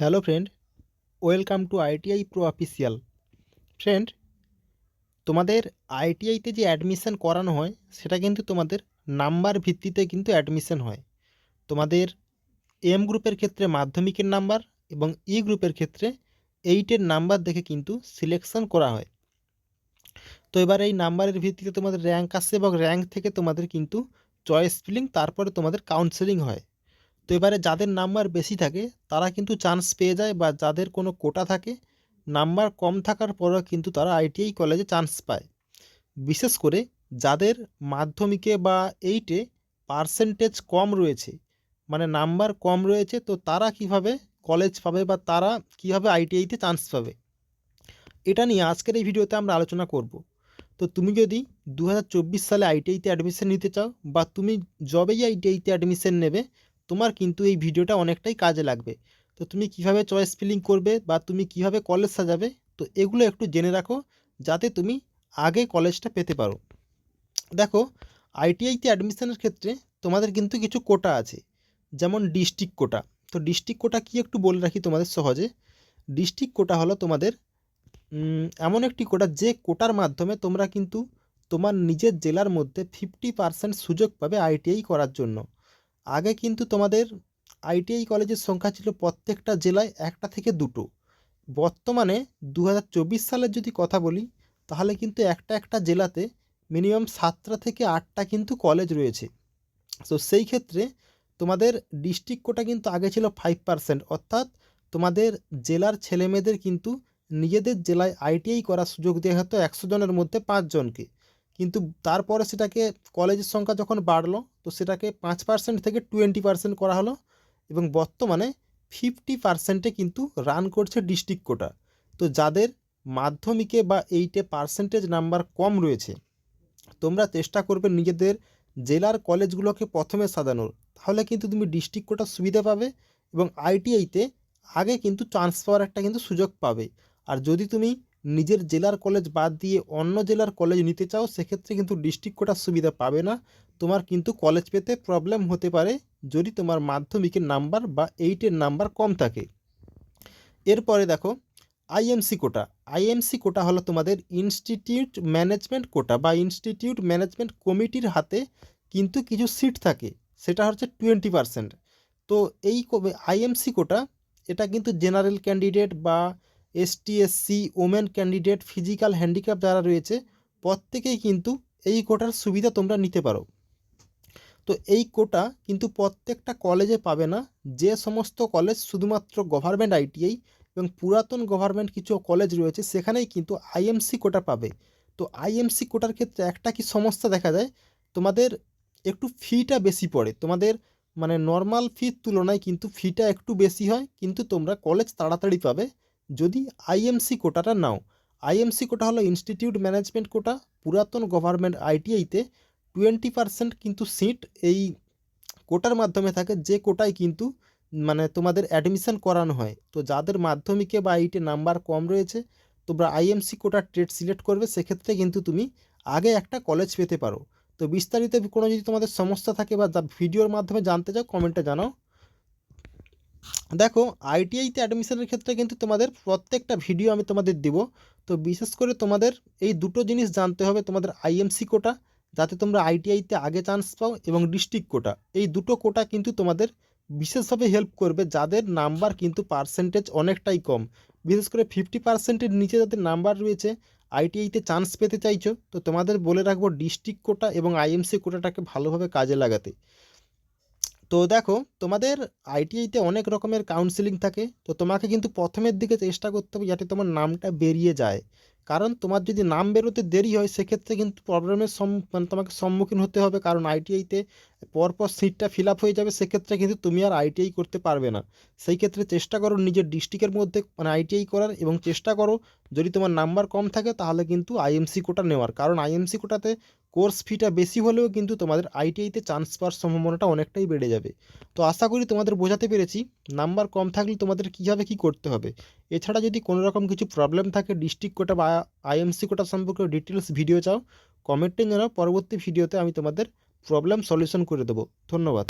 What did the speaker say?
Hello friend, welcome to ITI pro official. Friend, তোমাদের আইটিআইতে যে admission করানো হয় সেটা কিন্তু তোমাদের নাম্বার ভিত্তিতে কিন্তু অ্যাডমিশন হয়। তোমাদের এম গ্রুপের ক্ষেত্রে মাধ্যমিকের নাম্বার এবং ই গ্রুপের ক্ষেত্রে 8-এর নাম্বার দেখে কিন্তু সিলেকশন করা হয়। তো এবার এই নাম্বারের ভিত্তিতে তোমাদের র্যাঙ্ক আসে এবং র্যাঙ্ক থেকে তোমাদের কিন্তু চয়েস ফিলিং, তারপরে তোমাদের কাউন্সেলিং হয়। তো এবারে যাদের নাম্বার বেশি থাকে তারা কিন্তু চান্স পেয়ে যায়, বা যাদের কোনো কোটা থাকে নাম্বার কম থাকার পরেও কিন্তু তারা আইটিআই কলেজে চান্স পায়। বিশেষ করে যাদের মাধ্যমিকে বা 8-এ পার্সেন্টেজ কম রয়েছে, মানে নাম্বার কম রয়েছে, তো তারা কিভাবে কলেজ পাবে বা তারা কিভাবে আইটিআইতে চান্স পাবে, এটা নিয়ে আজকের এই ভিডিওতে আমরা আলোচনা করব। তো তুমি যদি 2024 সালে আইটিআইতে অ্যাডমিশন নিতে চাও, বা তুমি যবেই আইটিআইতে অ্যাডমিশন নেবে, তোমার কিন্তু এই ভিডিওটা অনেকটাই কাজে লাগবে। তো তুমি কিভাবে চয়েস ফিলিং করবে বা তুমি কিভাবে কলেজ সাজাবে, তো এগুলো একটু জেনে রাখো যাতে তুমি আগে কলেজটা পেতে পারো। দেখো, আইটিআইতে অ্যাডমিশনের ক্ষেত্রে তোমাদের কিন্তু কিছু কোটা আছে, যেমন ডিস্ট্রিক্ট কোটা। তো ডিস্ট্রিক্ট কোটা কি একটু বলে রাখি তোমাদের সহজে। ডিস্ট্রিক্ট কোটা হলো তোমাদের এমন একটি কোটা, যে কোটার মাধ্যমে তোমরা কিন্তু তোমার নিজের জেলার মধ্যে 50% সুযোগ পাবে আইটিআই করার জন্য। আগে কিন্তু তোমাদের আইটিআই কলেজের সংখ্যা ছিল প্রত্যেকটা জেলায় একটা থেকে দুটো। বর্তমানে 2024 সালের যদি কথা বলি, তাহলে কিন্তু একটা একটা জেলাতে মিনিমাম 7টা থেকে 8টা কিন্তু কলেজ রয়েছে। তো সেই ক্ষেত্রে তোমাদের ডিস্ট্রিক্ট কোটা কিন্তু আগে ছিল 5%, অর্থাৎ তোমাদের জেলার ছেলেমেয়েদের কিন্তু নিজেদের জেলায় আইটিআই করার সুযোগ দেওয়া হতো 100 জনের মধ্যে 5 জনকে। কিন্তু তারপরে সেটাকে কলেজের সংখ্যা যখন বাড়লো, তো সেটাকে 5% থেকে 20% করা হলো, এবং বর্তমানে 50%-এ কিন্তু রান করছে ডিস্ট্রিক্ট কোটা। তো যাদের মাধ্যমিকে বা 8-এ পার্সেন্টেজ নাম্বার কম রয়েছে, তোমরা চেষ্টা করবে নিজেদের জেলার কলেজগুলোকে প্রথমে সাজানোর, তাহলে কিন্তু তুমি ডিস্ট্রিক্ট কোটার সুবিধা পাবে এবং আইটিআইতে আগে কিন্তু চান্স পাওয়ার একটা কিন্তু সুযোগ পাবে। আর যদি তুমি নিজের জেলার কলেজ বাদ দিয়ে অন্য জেলার কলেজ নিতে চাও, সেক্ষেত্রে কিন্তু ডিস্ট্রিক্ট কোটার সুবিধা পাবে না। তোমার কিন্তু কলেজ পেতে প্রবলেম হতে পারে যদি তোমার মাধ্যমিকের নাম্বার বা 8-এর নাম্বার কম থাকে। এরপরে দেখো, আইএমসি কোটা। আইএমসি কোটা হলো তোমাদের ইনস্টিটিউট ম্যানেজমেন্ট কোটা বা ইনস্টিটিউট ম্যানেজমেন্ট কমিটির হাতে কিন্তু কিছু সিট থাকে, সেটা হচ্ছে 20%। তো এই আইএমসি কোটা, এটা কিন্তু জেনারেল ক্যান্ডিডেট বা ST SC women candidate, physical handicap যারা রয়েছে, প্রত্যেকেই কিন্তু এই কোটার সুবিধা তোমরা নিতে পারো। তো এই কোটা কিন্তু প্রত্যেকটা কলেজে পাবে না। যে সমস্ত কলেজ শুধুমাত্র গভর্নমেন্ট আইটিআই এবং পুরাতন গভর্নমেন্ট কিছু কলেজ রয়েছে, সেখানেই কিন্তু আইএমসি কোটা পাবে। তো আইএমসি কোটার ক্ষেত্রে একটা কি সমস্যা দেখা যায়, তোমাদের একটু ফিটা বেশি পড়ে, তোমাদের মানে নর্মাল ফির তুলনায় কিন্তু ফিটা একটু বেশি হয়, কিন্তু তোমরা কলেজ তাড়াতাড়ি পাবে যদি আইএমসি কোটাটা নাও। আইএমসি কোটা হলো ইনস্টিটিউট ম্যানেজমেন্ট কোটা। পুরাতন গভর্নমেন্ট আইটিআইতে 20% কিন্তু সিট এই কোটার মাধ্যমে থাকে, যে কোটায় কিন্তু মানে তোমাদের অ্যাডমিশন করানো হয়। তো যাদের মাধ্যমিকে বা 8-এ নাম্বার কম রয়েছে, তোমরা আইএমসি কোটার ট্রেড সিলেক্ট করবে, সেক্ষেত্রে কিন্তু তুমি আগে একটা কলেজ পেতে পারো। তো বিস্তারিত কোনো যদি তোমাদের সমস্যা থাকে বা ভিডিওর মাধ্যমে জানতে চাও, কমেন্টে জানাও। দেখো, আইটিআইতে অ্যাডমিশনের ক্ষেত্রে কিন্তু তোমাদের প্রত্যেকটা ভিডিও আমি তোমাদের দিব। তো বিশেষ করে তোমাদের এই দুটো জিনিস জানতে হবে, তোমাদের আইএমসি কোটা যাতে তোমরা আইটিআইতে আগে চান্স পাও, এবং ডিস্ট্রিক্ট কোটা। এই দুটো কোটা কিন্তু তোমাদের বিশেষভাবে হেল্প করবে যাদের নাম্বার কিন্তু পার্সেন্টেজ অনেকটাই কম। বিশেষ করে 50%-এর নিচে যাদের নাম্বার রয়েছে, আইটিআইতে চান্স পেতে চাইছো, তো তোমাদের বলে রাখবো ডিস্ট্রিক্ট কোটা এবং আইএমসি কোটাটাকে ভালোভাবে কাজে লাগাতে। তো দেখো, তোমাদের আইটিআইতে অনেক রকমের কাউন্সেলিং থাকে। তো তোমাকে কিন্তু প্রথমের দিকে চেষ্টা করতে হবে যাতে তোমার নামটা বেরিয়ে যায়, কারণ তোমার যদি নাম বেরোতে দেরি হয়, সেক্ষেত্রে কিন্তু প্রবলেমের মানে তোমাকে সম্মুখীন হতে হবে, কারণ আইটিআইতে পরপর সিটটা ফিল আপ হয়ে যাবে, সেক্ষেত্রে কিন্তু তুমি আর আইটিআই করতে পারবে না। সেই ক্ষেত্রে চেষ্টা করো নিজের ডিস্ট্রিক্টের মধ্যে মানে আইটিআই করার, এবং চেষ্টা করো যদি তোমার নাম্বার কম থাকে তাহলে কিন্তু আইএমসি কোটা নেওয়ার, কারণ আইএমসি কোটাতে কোর্স ফিটা বেশি হলেও কিন্তু তোমাদের আইটিআইতে চান্স পাওয়ার সম্ভাবনাটা অনেকটাই বেড়ে যাবে। তো আশা করি তোমাদের বোঝাতে পেরেছি নাম্বার কম থাকলে তোমাদের কীভাবে কী করতে হবে। এছাড়া যদি কোনো রকম কিছু প্রবলেম থাকে ডিস্ট্রিক্ট কোটা বা আইএমসি কোটা সম্পর্কে ডিটেলস ভিডিও চাও, কমেন্টে জানাও, পরবর্তী ভিডিওতে আমি তোমাদের প্রবলেম সলিউশন করে দেবো। ধন্যবাদ।